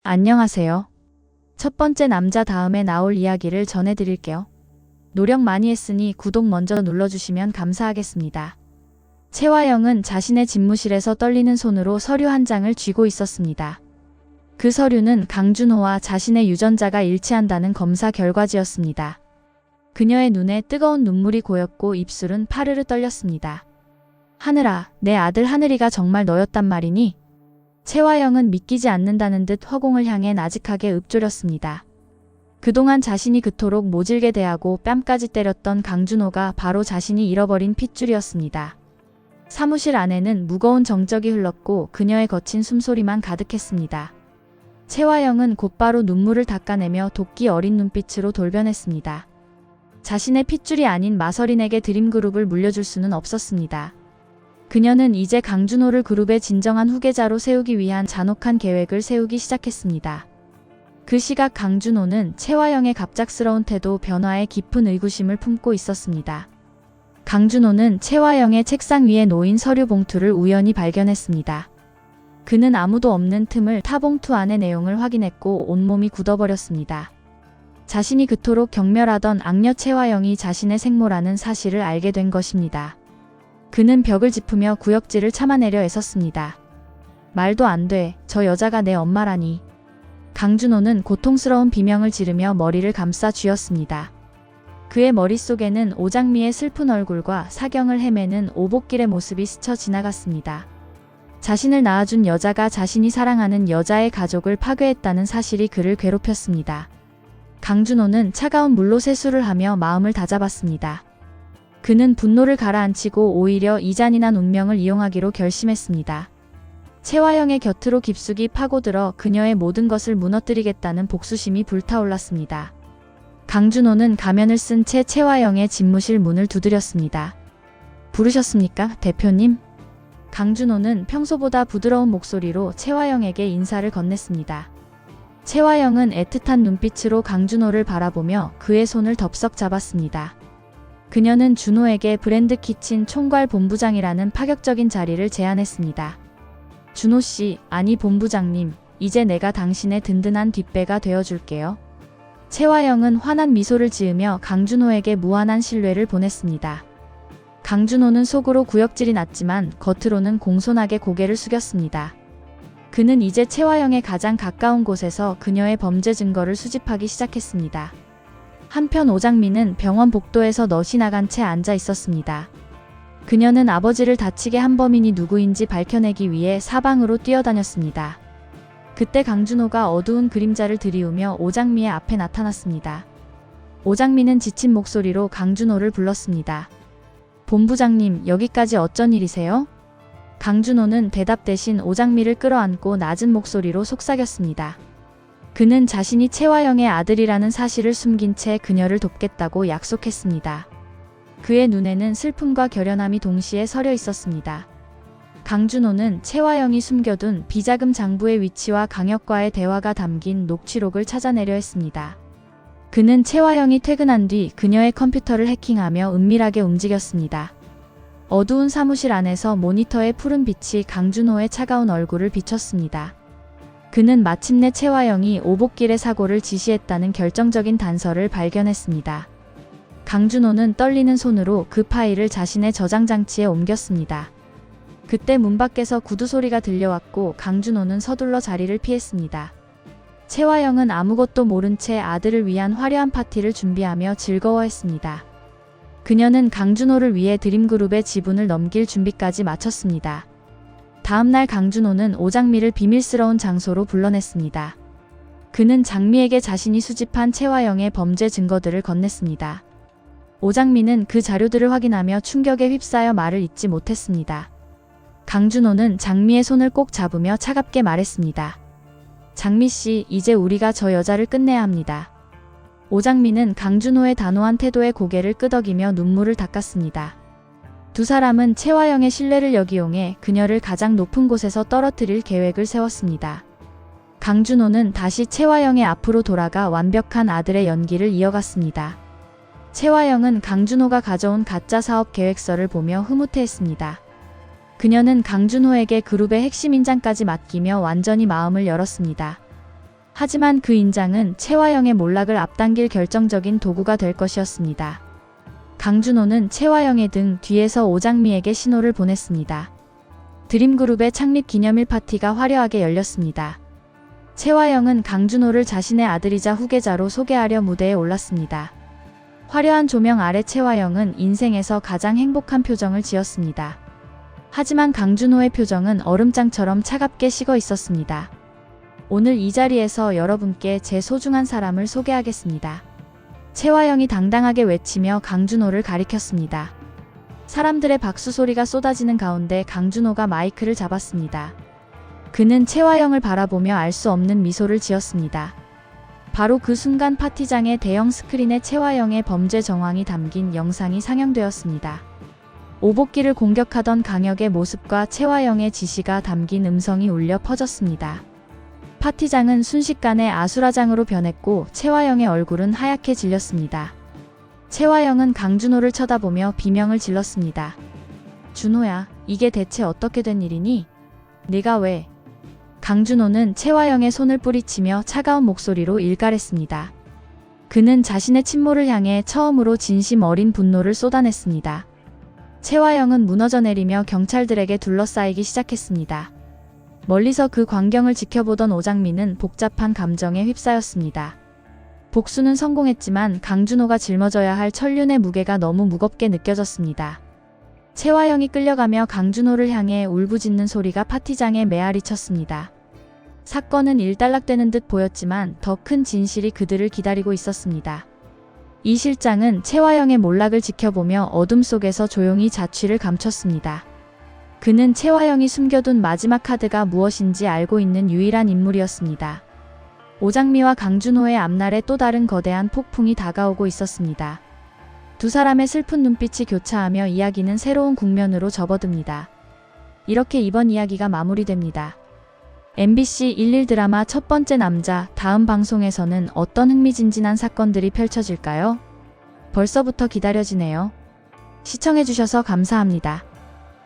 안녕하세요. 첫 번째 남자 다음에 나올 이야기를 전해드릴게요. 노력 많이 했으니 구독 먼저 눌러주시면 감사하겠습니다. 채화영은 자신의 집무실에서 떨리는 손으로 서류 한 장을 쥐고 있었습니다. 그 서류는 강준호와 자신의 유전자가 일치한다는 검사 결과지였습니다. 그녀의 눈에 뜨거운 눈물이 고였고 입술은 파르르 떨렸습니다. 하늘아, 내 아들 하늘이가 정말 너였단 말이니? 채화영은 믿기지 않는다는 듯 허공을 향해 나직하게 읊조렸습니다. 그동안 자신이 그토록 모질게 대하고 뺨까지 때렸던 강준호가 바로 자신이 잃어버린 핏줄이었습니다. 사무실 안에는 무거운 정적이 흘렀고 그녀의 거친 숨소리만 가득했습니다. 채화영은 곧바로 눈물을 닦아내며 도끼 어린 눈빛으로 돌변했습니다. 자신의 핏줄이 아닌 마서린에게 드림그룹을 물려줄 수는 없었습니다. 그녀는 이제 강준호를 그룹의 진정한 후계자로 세우기 위한 잔혹한 계획을 세우기 시작했습니다. 그 시각 강준호는 채화영의 갑작스러운 태도 변화에 깊은 의구심을 품고 있었습니다. 강준호는 채화영의 책상 위에 놓인 서류 봉투를 우연히 발견했습니다. 그는 아무도 없는 틈을 타 봉투 안의 내용을 확인했고 온몸이 굳어버렸습니다. 자신이 그토록 경멸하던 악녀 채화영이 자신의 생모라는 사실을 알게 된 것입니다. 그는 벽을 짚으며 구역질을 참아내려 애썼습니다. 말도 안 돼. 저 여자가 내 엄마라니. 강준호는 고통스러운 비명을 지르며 머리를 감싸 쥐었습니다. 그의 머릿속에는 오장미의 슬픈 얼굴과 사경을 헤매는 오복길의 모습이 스쳐 지나갔습니다. 자신을 낳아준 여자가 자신이 사랑하는 여자의 가족을 파괴했다는 사실이 그를 괴롭혔습니다. 강준호는 차가운 물로 세수를 하며 마음을 다잡았습니다. 그는 분노를 가라앉히고 오히려 이 잔인한 운명을 이용하기로 결심했습니다. 채화영의 곁으로 깊숙이 파고들어 그녀의 모든 것을 무너뜨리겠다는 복수심이 불타올랐습니다. 강준호는 가면을 쓴 채 채화영의 집무실 문을 두드렸습니다. 부르셨습니까, 대표님? 강준호는 평소보다 부드러운 목소리로 채화영에게 인사를 건넸습니다. 채화영은 애틋한 눈빛으로 강준호를 바라보며 그의 손을 덥석 잡았습니다. 그녀는 준호에게 브랜드 키친 총괄 본부장이라는 파격적인 자리를 제안했습니다. 준호씨, 아니 본부장님, 이제 내가 당신의 든든한 뒷배가 되어줄게요. 채화영은 환한 미소를 지으며 강준호에게 무한한 신뢰를 보냈습니다. 강준호는 속으로 구역질이 났지만 겉으로는 공손하게 고개를 숙였습니다. 그는 이제 채화영의 가장 가까운 곳에서 그녀의 범죄 증거를 수집하기 시작했습니다. 한편 오장미는 병원 복도에서 넋이 나간 채 앉아 있었습니다. 그녀는 아버지를 다치게 한 범인이 누구인지 밝혀내기 위해 사방으로 뛰어다녔습니다. 그때 강준호가 어두운 그림자를 들이우며 오장미의 앞에 나타났습니다. 오장미는 지친 목소리로 강준호를 불렀습니다. 본부장님, 여기까지 어쩐 일이세요? 강준호는 대답 대신 오장미를 끌어안고 낮은 목소리로 속삭였습니다. 그는 자신이 채화영의 아들이라는 사실을 숨긴 채 그녀를 돕겠다고 약속했습니다. 그의 눈에는 슬픔과 결연함이 동시에 서려 있었습니다. 강준호는 채화영이 숨겨둔 비자금 장부의 위치와 강혁과의 대화가 담긴 녹취록을 찾아내려 했습니다. 그는 채화영이 퇴근한 뒤 그녀의 컴퓨터를 해킹하며 은밀하게 움직였습니다. 어두운 사무실 안에서 모니터의 푸른 빛이 강준호의 차가운 얼굴을 비췄습니다. 그는 마침내 채화영이 오복길의 사고를 지시했다는 결정적인 단서를 발견했습니다. 강준호는 떨리는 손으로 그 파일을 자신의 저장 장치에 옮겼습니다. 그때 문 밖에서 구두 소리가 들려왔고 강준호는 서둘러 자리를 피했습니다. 채화영은 아무것도 모른 채 아들을 위한 화려한 파티를 준비하며 즐거워했습니다. 그녀는 강준호를 위해 드림그룹의 지분을 넘길 준비까지 마쳤습니다. 다음날 강준호는 오장미를 비밀스러운 장소로 불러냈습니다. 그는 장미에게 자신이 수집한 채화영의 범죄 증거들을 건넸습니다. 오장미는 그 자료들을 확인하며 충격에 휩싸여 말을 잇지 못했습니다. 강준호는 장미의 손을 꼭 잡으며 차갑게 말했습니다. 장미씨, 이제 우리가 저 여자를 끝내야 합니다. 오장미는 강준호의 단호한 태도에 고개를 끄덕이며 눈물을 닦았습니다. 두 사람은 채화영의 신뢰를 역이용해 그녀를 가장 높은 곳에서 떨어뜨릴 계획을 세웠습니다. 강준호는 다시 채화영의 앞으로 돌아가 완벽한 아들의 연기를 이어갔습니다. 채화영은 강준호가 가져온 가짜 사업 계획서를 보며 흐뭇해했습니다. 그녀는 강준호에게 그룹의 핵심 인장까지 맡기며 완전히 마음을 열었습니다. 하지만 그 인장은 채화영의 몰락을 앞당길 결정적인 도구가 될 것이었습니다. 강준호는 채화영의 등 뒤에서 오장미에게 신호를 보냈습니다. 드림그룹의 창립 기념일 파티가 화려하게 열렸습니다. 채화영은 강준호를 자신의 아들이자 후계자로 소개하려 무대에 올랐습니다. 화려한 조명 아래 채화영은 인생에서 가장 행복한 표정을 지었습니다. 하지만 강준호의 표정은 얼음장처럼 차갑게 식어 있었습니다. 오늘 이 자리에서 여러분께 제 소중한 사람을 소개하겠습니다. 채화영이 당당하게 외치며 강준호를 가리켰습니다. 사람들의 박수 소리가 쏟아지는 가운데 강준호가 마이크를 잡았습니다. 그는 채화영을 바라보며 알 수 없는 미소를 지었습니다. 바로 그 순간 파티장의 대형 스크린에 채화영의 범죄 정황이 담긴 영상이 상영되었습니다. 오복기를 공격하던 강혁의 모습과 채화영의 지시가 담긴 음성이 울려 퍼졌습니다. 파티장은 순식간에 아수라장으로 변했고 채화영의 얼굴은 하얗게 질렸습니다. 채화영은 강준호를 쳐다보며 비명을 질렀습니다. 준호야, 이게 대체 어떻게 된 일이니? 네가 왜? 강준호는 채화영의 손을 뿌리치며 차가운 목소리로 일갈했습니다. 그는 자신의 친모를 향해 처음으로 진심 어린 분노를 쏟아냈습니다. 채화영은 무너져 내리며 경찰들에게 둘러싸이기 시작했습니다. 멀리서 그 광경을 지켜보던 오장미는 복잡한 감정에 휩싸였습니다. 복수는 성공했지만 강준호가 짊어져야 할 천륜의 무게가 너무 무겁게 느껴졌습니다. 채화영이 끌려가며 강준호를 향해 울부짖는 소리가 파티장에 메아리 쳤습니다. 사건은 일단락되는 듯 보였지만 더 큰 진실이 그들을 기다리고 있었습니다. 이 실장은 채화영의 몰락을 지켜보며 어둠 속에서 조용히 자취를 감췄습니다. 그는 채화영이 숨겨둔 마지막 카드가 무엇인지 알고 있는 유일한 인물이었습니다. 오장미와 강준호의 앞날에 또 다른 거대한 폭풍이 다가오고 있었습니다. 두 사람의 슬픈 눈빛이 교차하며 이야기는 새로운 국면으로 접어듭니다. 이렇게 이번 이야기가 마무리됩니다. MBC 11 드라마 첫 번째 남자, 다음 방송에서는 어떤 흥미진진한 사건들이 펼쳐질까요? 벌써부터 기다려지네요. 시청해주셔서 감사합니다.